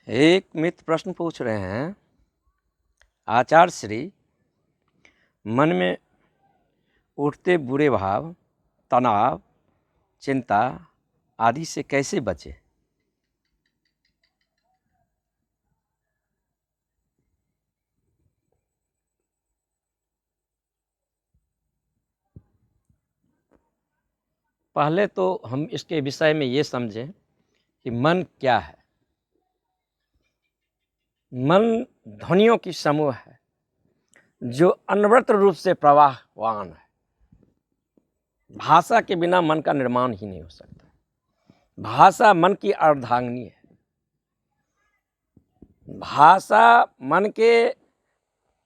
एक मित्र प्रश्न पूछ रहे हैं, आचार्य श्री, मन में उठते बुरे भाव, तनाव, चिंता आदि से कैसे बचे? पहले तो हम इसके विषय में ये समझें कि मन क्या है। मन ध्वनियों की समूह है जो अनवरत रूप से प्रवाहवान है। भाषा के बिना मन का निर्माण ही नहीं हो सकता। भाषा मन की अर्धांगिनी है। भाषा मन के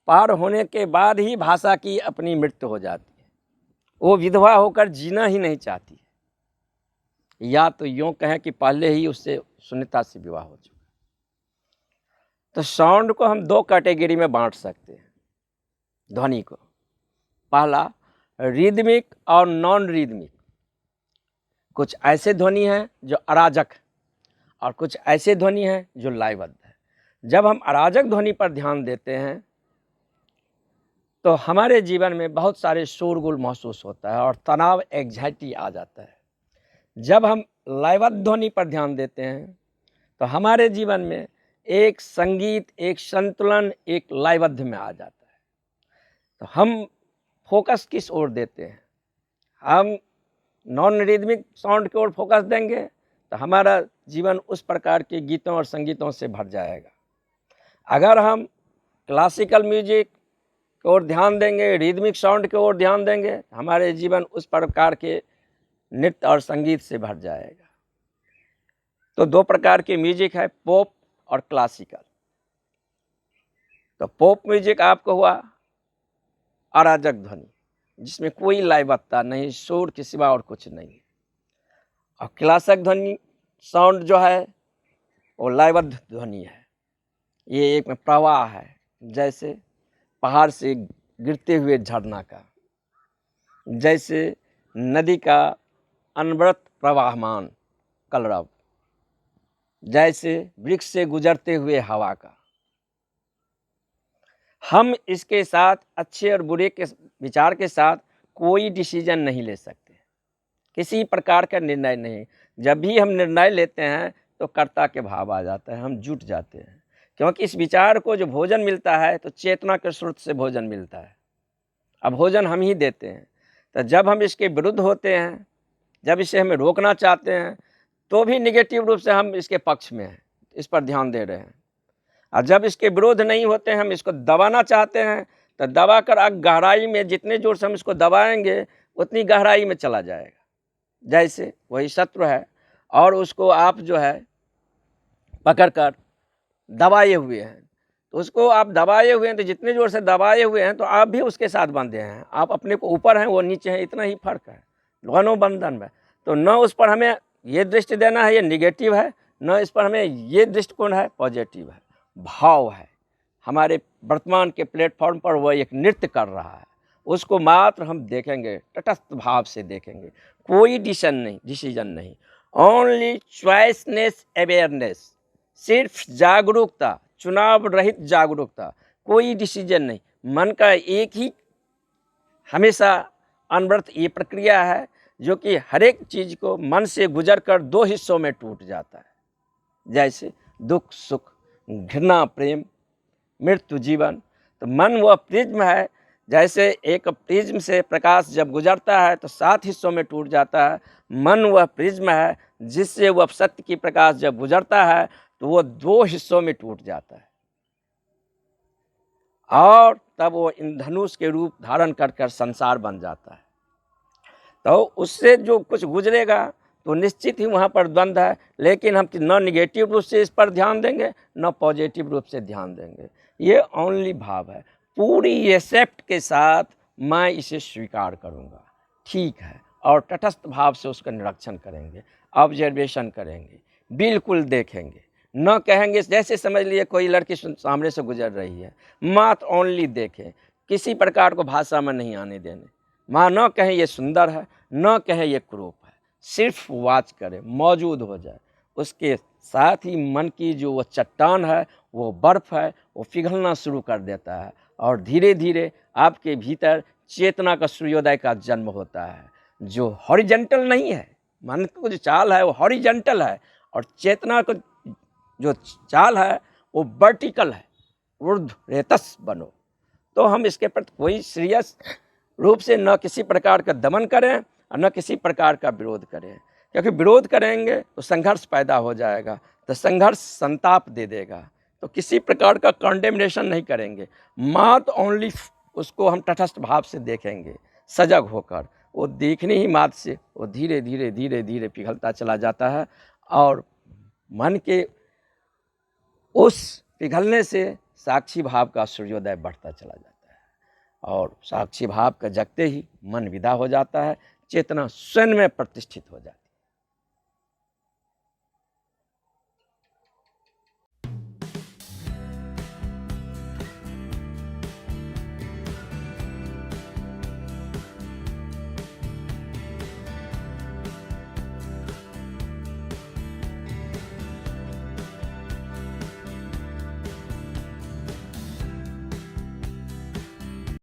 पार होने के बाद ही भाषा की अपनी मृत्यु हो जाती है। वो विधवा होकर जीना ही नहीं चाहती है, या तो यूँ कहें कि पहले ही उससे शून्यता से विवाह हो चुका। तो साउंड को हम दो कैटेगरी में बांट सकते हैं ध्वनि को। पहला, रिदमिक और नॉन रिदमिक। कुछ ऐसे ध्वनि हैं जो अराजक और कुछ ऐसे ध्वनि हैं जो लयबद्ध है। जब हम अराजक ध्वनि पर ध्यान देते हैं तो हमारे जीवन में बहुत सारे शोरगुल महसूस होता है और तनाव, एंग्जाइटी आ जाता है। जब हम लयबद्ध ध्वनि पर ध्यान देते हैं तो हमारे जीवन में एक संगीत, एक संतुलन, एक लयबद्ध में आ जाता है। तो हम फोकस किस ओर देते हैं? हम नॉन रिदमिक साउंड की ओर फोकस देंगे तो हमारा जीवन उस प्रकार के गीतों और संगीतों से भर जाएगा। अगर हम क्लासिकल म्यूजिक की ओर ध्यान देंगे, रिदमिक साउंड की ओर ध्यान देंगे, हमारे जीवन उस प्रकार के नृत्य और संगीत से भर जाएगा। तो दो प्रकार के म्यूजिक है, पॉप और क्लासिकल। तो पॉप म्यूजिक आपको हुआ अराजक ध्वनि, जिसमें कोई लयबद्धता नहीं, शोर के सिवा और कुछ नहीं। और क्लासिक ध्वनि साउंड जो है वो लयबद्ध ध्वनि है। ये एक में प्रवाह है, जैसे पहाड़ से गिरते हुए झरना का, जैसे नदी का अनवरत प्रवाहमान कलरव, जैसे वृक्ष से गुजरते हुए हवा का। हम इसके साथ अच्छे और बुरे के विचार के साथ कोई डिसीजन नहीं ले सकते, किसी प्रकार का निर्णय नहीं। जब भी हम निर्णय लेते हैं तो कर्ता के भाव आ जाता है, हम जुट जाते हैं। क्योंकि इस विचार को जो भोजन मिलता है तो चेतना के स्रोत से भोजन मिलता है। अब भोजन हम ही देते हैं। तो जब हम इसके विरुद्ध होते हैं, जब इसे हमें रोकना चाहते हैं, तो भी निगेटिव रूप से हम इसके पक्ष में हैं, इस पर ध्यान दे रहे हैं। और जब इसके विरोध नहीं होते हैं, हम इसको दबाना चाहते हैं, तो दबा कर गहराई में जितने जोर से हम इसको दबाएंगे उतनी गहराई में चला जाएगा। जैसे वही शत्रु है और उसको आप जो है पकड़ कर दबाए हुए हैं, तो उसको आप दबाए हुए हैं, तो जितने जोर से दबाए हुए हैं तो आप भी उसके साथ बंधे हैं। आप अपने को ऊपर हैं, वो नीचे हैं, इतना ही फर्क है दोनों बंधन में। तो न उस पर हमें ये दृष्टि देना है ये निगेटिव है, न इस पर हमें ये दृष्टिकोण है पॉजिटिव है। भाव है हमारे वर्तमान के प्लेटफॉर्म पर, वह एक नृत्य कर रहा है, उसको मात्र हम देखेंगे, तटस्थ भाव से देखेंगे, कोई डिसीजन नहीं, ओनली चॉइसनेस अवेयरनेस, सिर्फ जागरूकता, चुनाव रहित जागरूकता, कोई डिसीजन नहीं। मन का एक ही हमेशा अनवरत ये प्रक्रिया है जो कि हर एक चीज को मन से गुजर कर दो हिस्सों में टूट जाता है, जैसे दुख सुख, घृणा प्रेम, मृत्यु जीवन। तो मन वह प्रिज्म है, जैसे एक प्रिज्म से प्रकाश जब गुजरता है तो 7 हिस्सों में टूट जाता है। मन वह प्रिज्म है जिससे वह सत्य की प्रकाश जब गुजरता है तो वो 2 हिस्सों में टूट जाता है, और तब वो इंद्रधनुष के रूप धारण कर संसार बन जाता है। तो उससे जो कुछ गुजरेगा तो निश्चित ही वहाँ पर द्वंद्व है, लेकिन हम न निगेटिव रूप से इस पर ध्यान देंगे न पॉजिटिव रूप से ध्यान देंगे। ये ओनली भाव है, पूरी एक्सेप्ट के साथ मैं इसे स्वीकार करूँगा, ठीक है, और तटस्थ भाव से उसका निरीक्षण करेंगे, ऑब्जर्वेशन करेंगे, बिल्कुल देखेंगे। न कहेंगे, जैसे समझ लिए कोई लड़की सामने से गुजर रही है, मात्र ओनली देखें, किसी प्रकार को भाषा में नहीं आने देने। माँ न कहें ये सुंदर है, न कहें ये क्रूप है, सिर्फ वाच करें, मौजूद हो जाए, उसके साथ ही मन की जो वो चट्टान है, वो बर्फ़ है, वो पिघलना शुरू कर देता है और धीरे धीरे आपके भीतर चेतना का सूर्योदय का जन्म होता है, जो हॉरिजेंटल नहीं है। मन को जो चाल है वो हॉरिजेंटल है और चेतना को जो चाल है वो वर्टिकल है, ऊर्ध्व रेतस बनो। तो हम इसके प्रति कोई सीरियस रूप से न किसी प्रकार का दमन करें और न किसी प्रकार का विरोध करें, क्योंकि विरोध करेंगे तो संघर्ष पैदा हो जाएगा, तो संघर्ष संताप दे देगा। तो किसी प्रकार का कंडेमनेशन नहीं करेंगे, मात ओनली उसको हम तटस्थ भाव से देखेंगे, सजग होकर। वो देखने ही मात से वो धीरे धीरे धीरे धीरे पिघलता चला जाता है और मन के उस पिघलने से साक्षी भाव का सूर्योदय बढ़ता चला जाता है और साक्षी भाव का जगते ही मन विदा हो जाता है, चेतना स्वयं में प्रतिष्ठित हो जाती है।